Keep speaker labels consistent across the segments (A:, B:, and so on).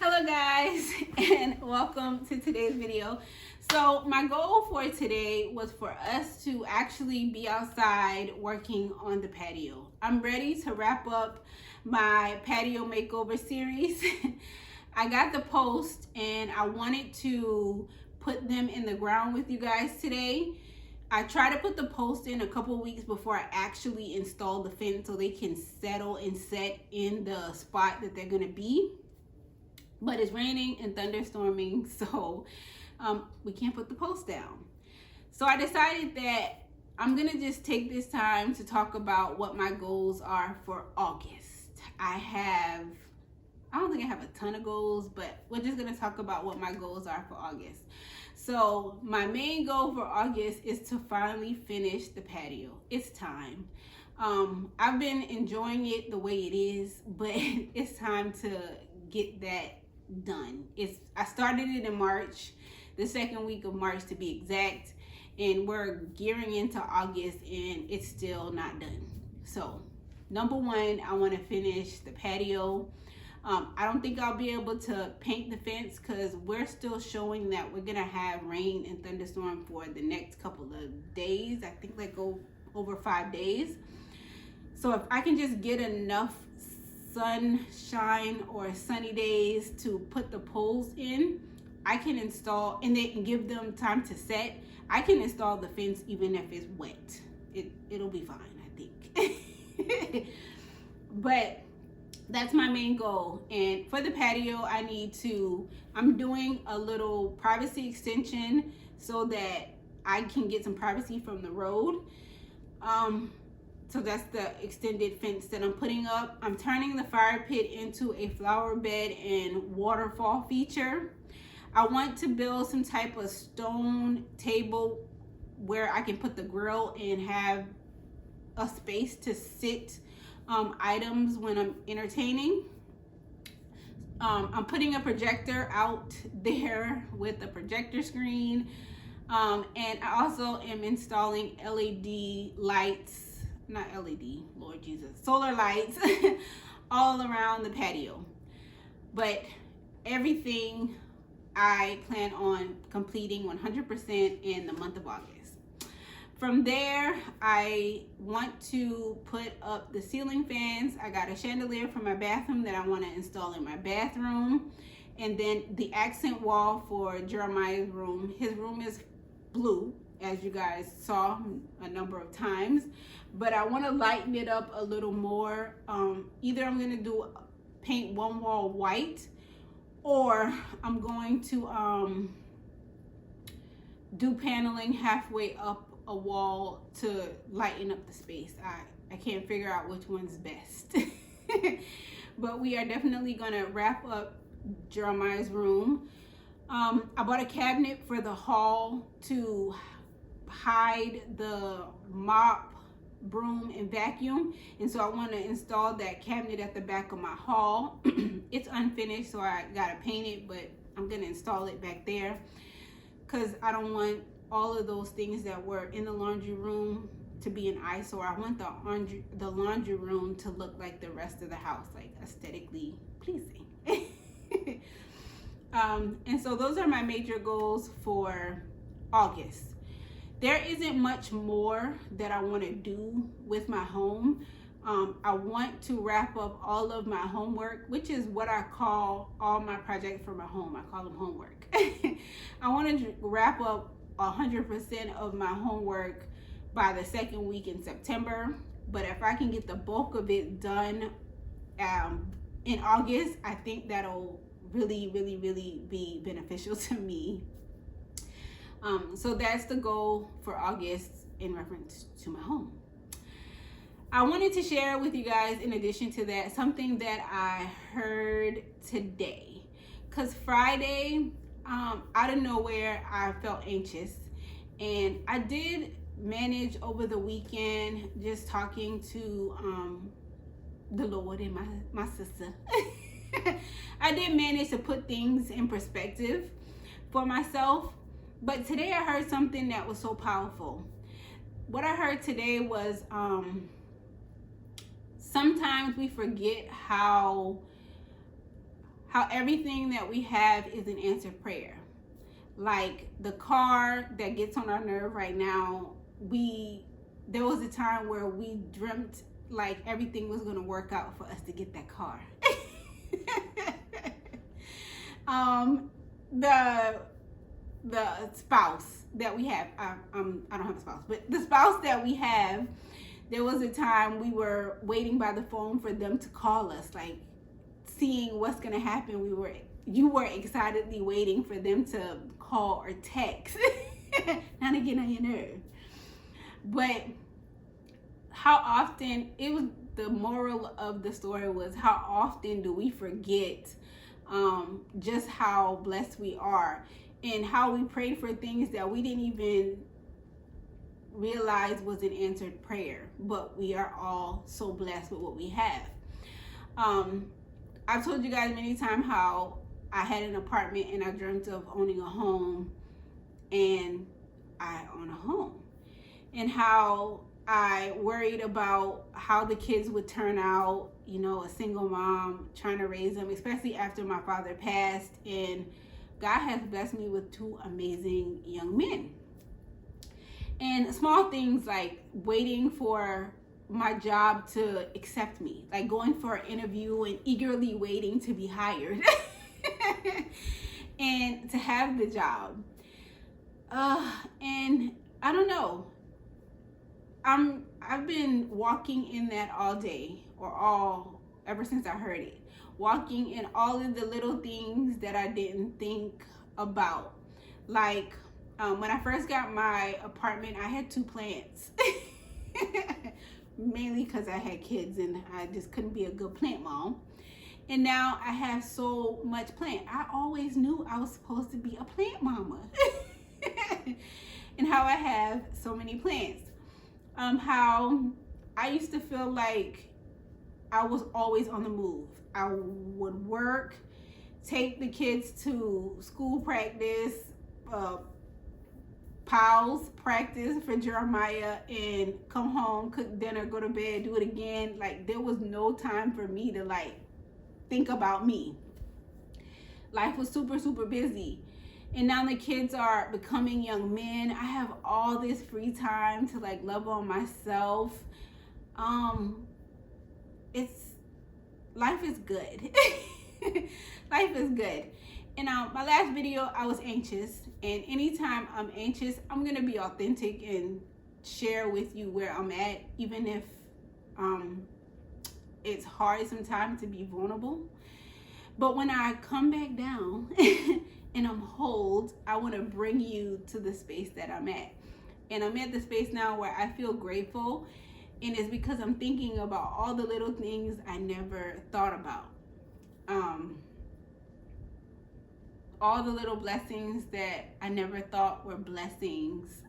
A: Hello guys and welcome to today's video. So my goal for today was for us to actually be outside working on the patio. I'm ready to wrap up my patio makeover series. I got the post and I wanted to put them in the ground with you guys today. I try to put the post in a couple weeks before I actually install the fence so they can settle and set in the spot that they're going to be. But it's raining and thunderstorming, so we can't put the post down. So I decided that I'm gonna just take this time to talk about what my goals are for August. I don't think I have a ton of goals, but we're just gonna talk about what my goals are for August. So my main goal for August is to finally finish the patio. It's time. I've been enjoying it the way it is, but it's time to get that done. I started it in March, the second week of March to be exact, and we're gearing into August and it's still not done. So number one, I want to finish the patio. I don't think I'll be able to paint the fence because we're still showing that we're gonna have rain and thunderstorm for the next couple of days. I think like go over 5 days. So if I can just get enough sunshine or sunny days to put the poles in, I can install, and they can give them time to set. I can install the fence even if it's wet. It'll be fine, I think. But that's my main goal. And for the patio, I'm doing a little privacy extension so that I can get some privacy from the road. So that's the extended fence that I'm putting up. I'm turning the fire pit into a flower bed and waterfall feature. I want to build some type of stone table where I can put the grill and have a space to sit items when I'm entertaining. I'm putting a projector out there with a projector screen. And I also am installing solar lights all around the patio. But everything I plan on completing 100% in the month of August. From there, I want to put up the ceiling fans. I got a chandelier for my bathroom that I want to install in my bathroom. And then the accent wall for Jeremiah's room. His room is blue, as you guys saw a number of times, but I want to lighten it up a little more. Either I'm going to paint one wall white, or I'm going to do paneling halfway up a wall to lighten up the space. I can't figure out which one's best. But we are definitely going to wrap up Jeremiah's room. I bought a cabinet for the hall to hide the mop, broom, and vacuum, and so I want to install that cabinet at the back of my hall. It's unfinished, so I gotta paint it, but I'm gonna install it back there because I don't want all of those things that were in the laundry room to be an eyesore. I want the laundry room to look like the rest of the house, like aesthetically pleasing. And so those are my major goals for August. There isn't much more that I want to do with my home. I want to wrap up all of my homework, which is what I call all my projects for my home. I call them homework. I want to wrap up 100% of my homework by the second week in September. But if I can get the bulk of it done in August, I think that'll really be beneficial to me. So that's the goal for August in reference to my home. I wanted to share with you guys, in addition to that, something that I heard today. Because Friday, out of nowhere, I felt anxious. And I did manage over the weekend, just talking to the Lord and my sister. I did manage to put things in perspective for myself, but today I heard something that was so powerful. What I heard today was sometimes we forget how how everything that we have is an answered prayer. Like the car that gets on our nerve right now, there was a time where we dreamt like everything was going to work out for us to get that car. The spouse that we have, I don't have a spouse, but the spouse that we have, there was a time we were waiting by the phone for them to call us, like seeing what's going to happen. You were excitedly waiting for them to call or text, not to get on your nerve. But how often, the moral of the story was, how often do we forget just how blessed we are, and how we prayed for things that we didn't even realize was an answered prayer, but we are all so blessed with what we have. I've told you guys many times how I had an apartment and I dreamt of owning a home, and I own a home, and how I worried about how the kids would turn out, a single mom trying to raise them, especially after my father passed. And God has blessed me with 2 amazing young men. And small things like waiting for my job to accept me, like going for an interview and eagerly waiting to be hired and to have the job. And I don't know, I've been walking in that all day, ever since I heard it. Walking in all of the little things that I didn't think about. Like when I first got my apartment, I had 2 plants. Mainly because I had kids and I just couldn't be a good plant mom. And now I have so much plant. I always knew I was supposed to be a plant mama. And how I have so many plants. How I used to feel like I was always on the move. I would work, take the kids to school practice, PALS practice for Jeremiah, and come home, cook dinner, go to bed, do it again. Like there was no time for me to think about me. Life was super, super busy. And now the kids are becoming young men. I have all this free time to love on myself. Life is good. Life is good. And my last video, I was anxious. And anytime I'm anxious, I'm going to be authentic and share with you where I'm at, even if it's hard sometimes to be vulnerable. But when I come back down and I'm whole, I want to bring you to the space that I'm at. And I'm at the space now where I feel grateful. And it's because I'm thinking about all the little things I never thought about. All the little blessings that I never thought were blessings.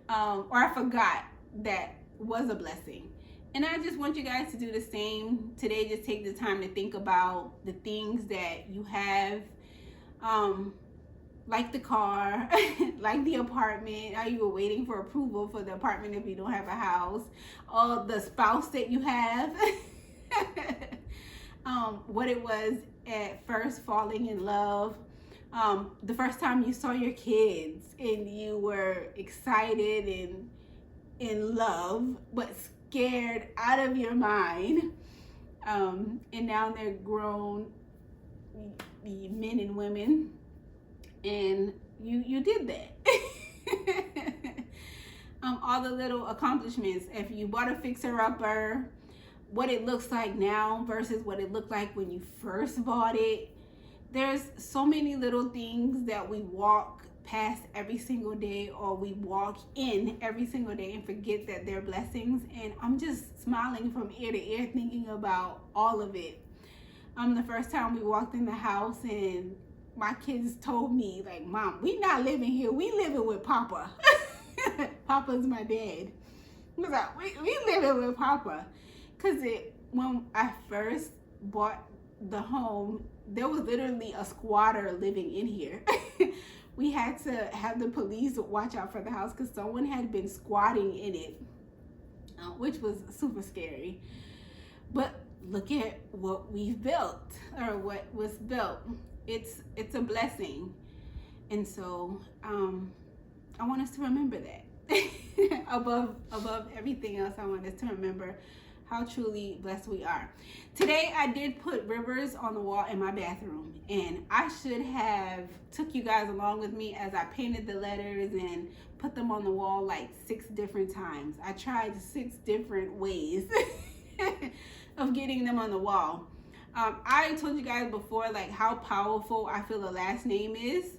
A: Or I forgot that was a blessing. And I just want you guys to do the same today. Just take the time to think about the things that you have, like the car, like the apartment, how you were waiting for approval for the apartment if you don't have a house, or the spouse that you have, what it was at first falling in love, the first time you saw your kids and you were excited and in love, but scared out of your mind, and now they're grown men and women, and you did that. All the little accomplishments. If you bought a fixer-upper, what it looks like now versus what it looked like when you first bought it. There's so many little things that we walk past every single day, or we walk in every single day and forget that they're blessings. And I'm just smiling from ear to ear thinking about all of it. The first time we walked in the house and my kids told me, Mom, we not living here, we living with Papa. Papa's my dad. I was like, we living with Papa. Because when I first bought the home, there was literally a squatter living in here. We had to have the police watch out for the house because someone had been squatting in it, which was super scary. But look at what we've built, or what was built. It's a blessing. And so I want us to remember that. above everything else, I want us to remember how truly blessed we are. Today I did put rivers on the wall in my bathroom, and I should have took you guys along with me as I painted the letters and put them on the wall like 6 different times. I tried 6 different ways of getting them on the wall. I told you guys before like how powerful I feel a last name is.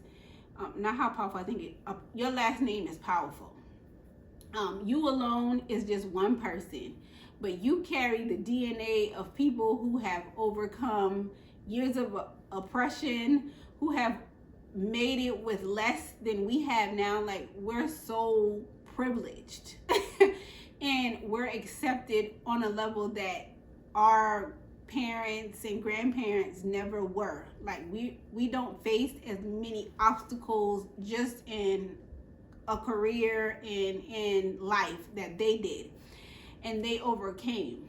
A: Not how powerful, I think your last name is powerful. You alone is just one person, but you carry the DNA of people who have overcome years of oppression, who have made it with less than we have now. Like, we're so privileged and we're accepted on a level that our parents and grandparents never were. Like, we don't face as many obstacles just in a career and in life that they did, and they overcame.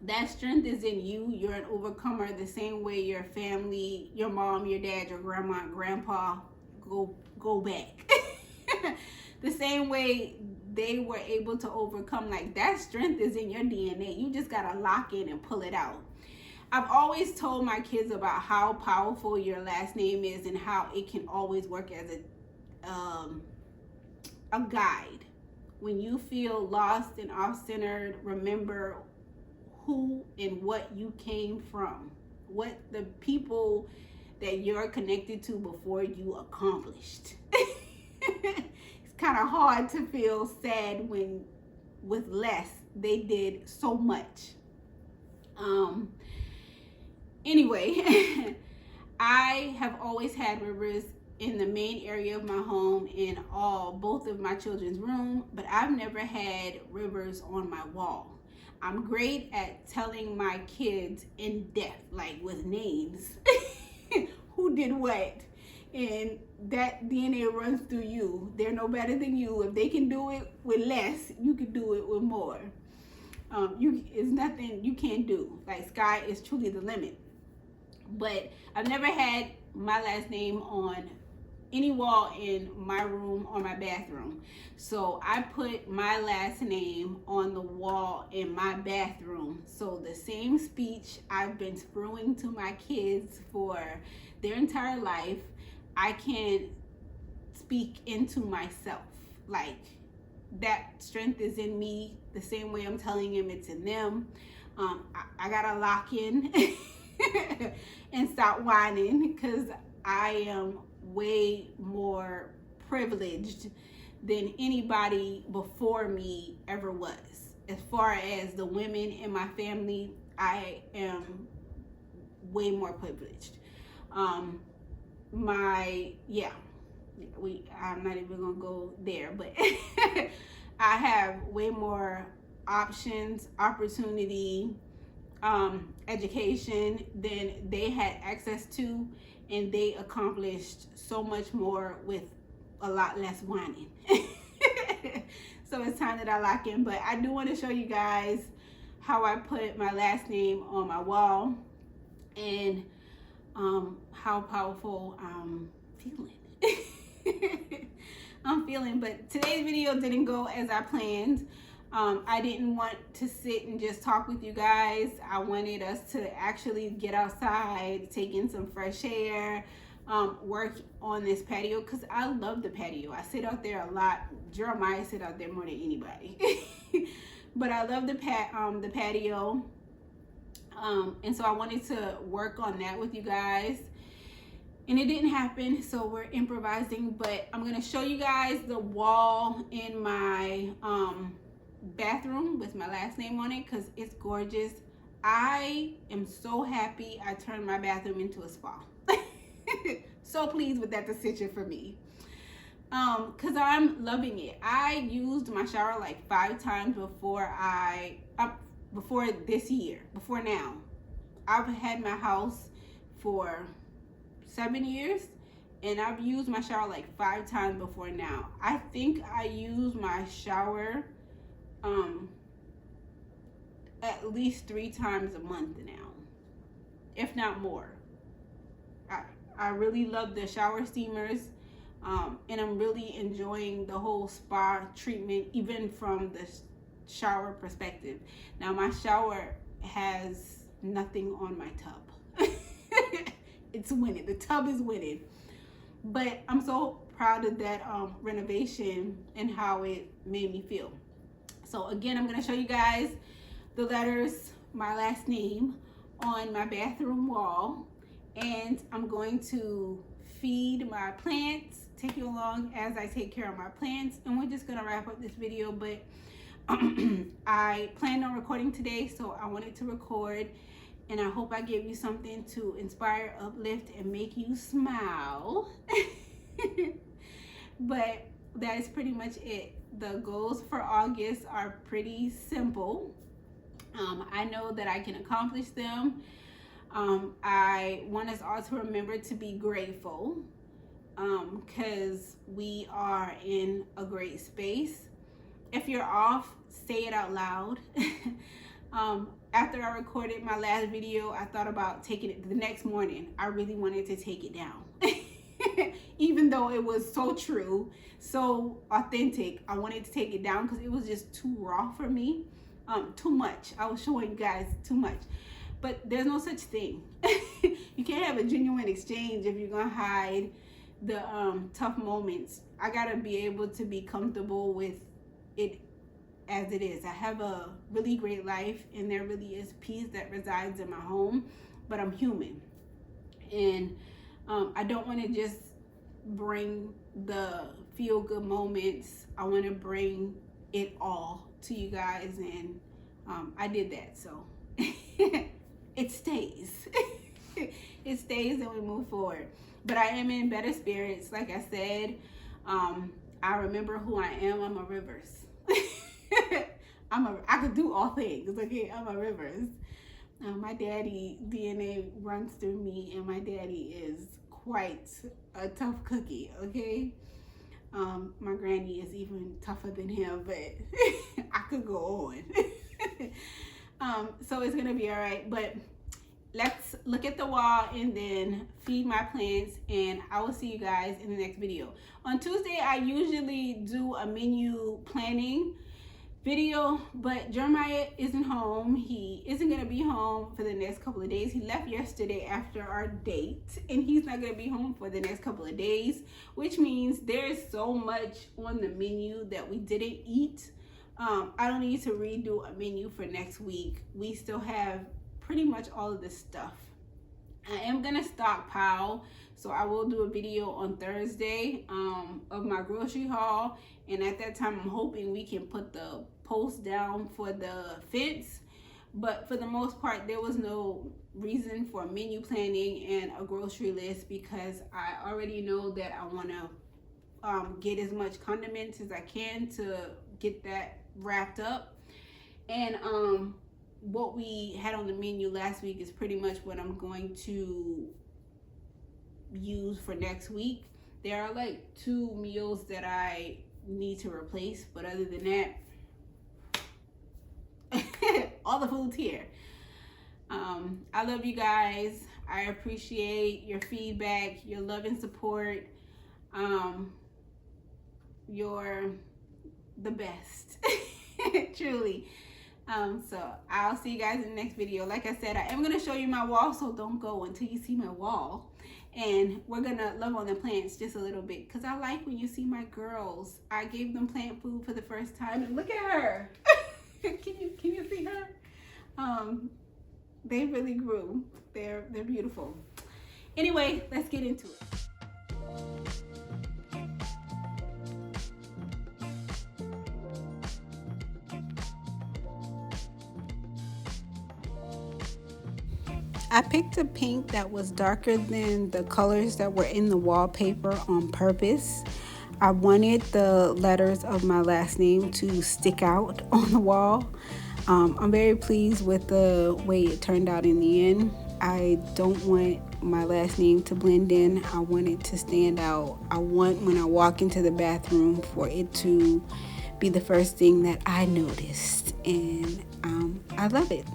A: That strength is in you. You're an overcomer the same way your family, your mom, your dad, your grandma, and grandpa go back. The same way they were able to overcome. Like, that strength is in your DNA. You just gotta lock in and pull it out. I've always told my kids about how powerful your last name is and how it can always work as a guide. When you feel lost and off-centered, remember who and what you came from, what the people that you're connected to before you accomplished. It's kind of hard to feel sad when with less they did so much. Anyway, I have always had rivers in the main area of my home, in both of my children's room, but I've never had rivers on my wall. I'm great at telling my kids in depth, like with names, who did what, and that DNA runs through you. They're no better than you. If they can do it with less, you can do it with more. It's nothing you can't do. Like, sky is truly the limit. But I've never had my last name on any wall in my room or my bathroom. So I put my last name on the wall in my bathroom. So the same speech I've been spewing to my kids for their entire life, I can speak into myself. Like, that strength is in me the same way I'm telling them it's in them. I gotta lock in and stop whining, because I am way more privileged than anybody before me ever was. As far as the women in my family, I am way more privileged. I'm not even gonna go there, but I have way more options, opportunity, education than they had access to, and they accomplished so much more with a lot less whining. So it's time that I lock in. But I do want to show you guys how I put my last name on my wall, and how powerful I'm feeling. I'm feeling. But today's video didn't go as I planned. I didn't want to sit and just talk with you guys. I wanted us to actually get outside, take in some fresh air, work on this patio, because I love the patio. I sit out there a lot. Jeremiah sit out there more than anybody. But I love the patio. And so I wanted to work on that with you guys. And it didn't happen, so we're improvising. But I'm going to show you guys the wall in my bathroom with my last name on it, because it's gorgeous. I am so happy I turned my bathroom into a spa. So pleased with that decision for me, because I'm loving it. I used my shower like 5 times before this year. Before now, I've had my house for 7 years, and I've used my shower like 5 times before now. I think I use my shower at least 3 times a month now, if not more. I really love the shower steamers, and I'm really enjoying the whole spa treatment, even from the shower perspective. Now my shower has nothing on my tub. It's winning. The tub is winning. But I'm so proud of that renovation and how it made me feel. So again, I'm going to show you guys the letters, my last name, on my bathroom wall. And I'm going to feed my plants, take you along as I take care of my plants. And we're just going to wrap up this video. But I planned on recording today, so I wanted to record. And I hope I gave you something to inspire, uplift, and make you smile. But that is pretty much it. The goals for August are pretty simple. I know that I can accomplish them. I want us all to remember to be grateful, because we are in a great space. If you're off, say it out loud. After I recorded my last video, I thought about taking it the next morning. I really wanted to take it down. Even though it was so true, so authentic, I wanted to take it down because it was just too raw for me. Too much. I was showing you guys too much. But there's no such thing. You can't have a genuine exchange if you're going to hide the tough moments. I got to be able to be comfortable with it as it is. I have a really great life, and there really is peace that resides in my home, but I'm human. And I don't want to just bring the feel-good moments. I want to bring it all to you guys, and I did that, so it stays. It stays, and we move forward. But I am in better spirits. Like I said, I remember who I am. I'm a Rivers. I could do all things, okay? I'm a Rivers. My daddy DNA runs through me, and my daddy is quite a tough cookie, okay? My granny is even tougher than him, but I could go on. So it's gonna be all right. But let's look at the wall and then feed my plants, and I will see you guys in the next video. On Tuesday, I usually do a menu planning video, but Jeremiah isn't home. He isn't gonna be home for the next couple of days. He left yesterday after our date, and he's not gonna be home for the next couple of days, which means there's so much on the menu that we didn't eat. I don't need to redo a menu for next week. We still have pretty much all of this stuff. I am gonna stockpile, so I will do a video on Thursday of my grocery haul, and at that time I'm hoping we can put the post down for the fence. But for the most part, there was no reason for menu planning and a grocery list, because I already know that I want to get as much condiments as I can to get that wrapped up. And what we had on the menu last week is pretty much what I'm going to use for next week. There are like 2 meals that I need to replace, but other than that, all the food's here. I love you guys. I appreciate your feedback, your love and support. You're the best. Truly. So I'll see you guys in the next video. Like I said, I am going to show you my wall, so don't go until you see my wall. And we're going to love on the plants just a little bit, because I like when you see my girls. I gave them plant food for the first time, and look at her. Can you see her? They really grew. They're beautiful. Anyway, let's get into it. I picked a pink that was darker than the colors that were in the wallpaper on purpose. I wanted the letters of my last name to stick out on the wall. I'm very pleased with the way it turned out in the end. I don't want my last name to blend in. I want it to stand out. I want, when I walk into the bathroom, for it to be the first thing that I noticed. And I I love it.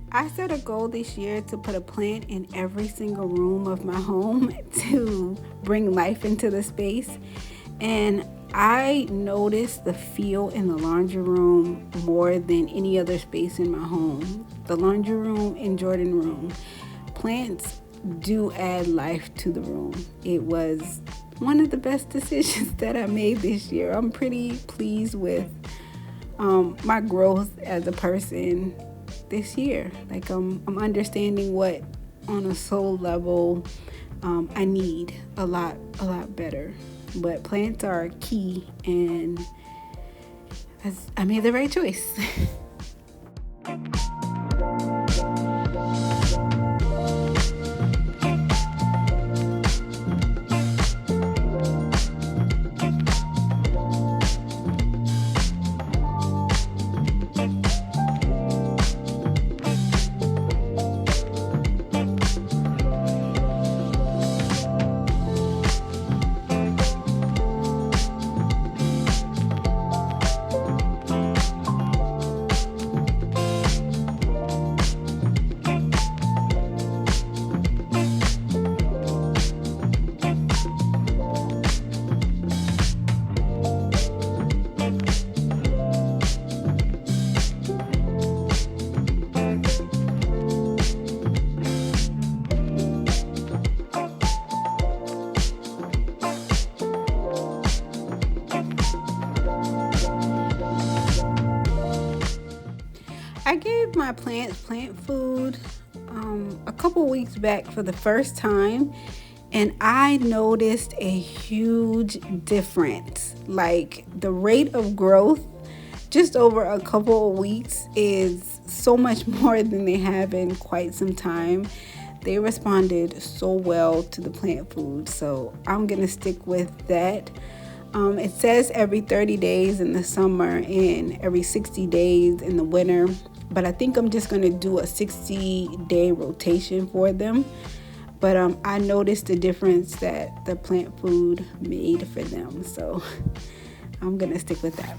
A: I set a goal this year to put a plant in every single room of my home to bring life into the space. And I noticed the feel in the laundry room more than any other space in my home. The laundry room and Jordan room. Plants do add life to the room. It was one of the best decisions that I made this year. I'm pretty pleased with my growth as a person this year. Like I'm understanding what on a soul level I need a lot better. But plants are key, and I made the right choice. I gave my plants plant food a couple weeks back for the first time, and I noticed a huge difference. Like the rate of growth just over a couple of weeks is so much more than they have in quite some time. They responded so well to the plant food, so I'm gonna stick with that. It says every 30 days in the summer and every 60 days in the winter, but I think I'm just going to do a 60-day rotation for them. But I noticed the difference that the plant food made for them, so I'm going to stick with that.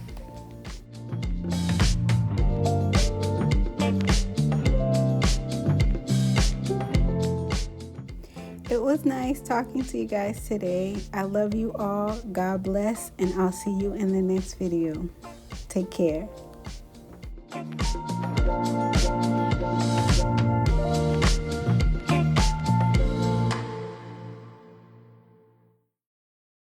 A: It was nice talking to you guys today. I love you all. God bless, and I'll see you in the next video. Take care.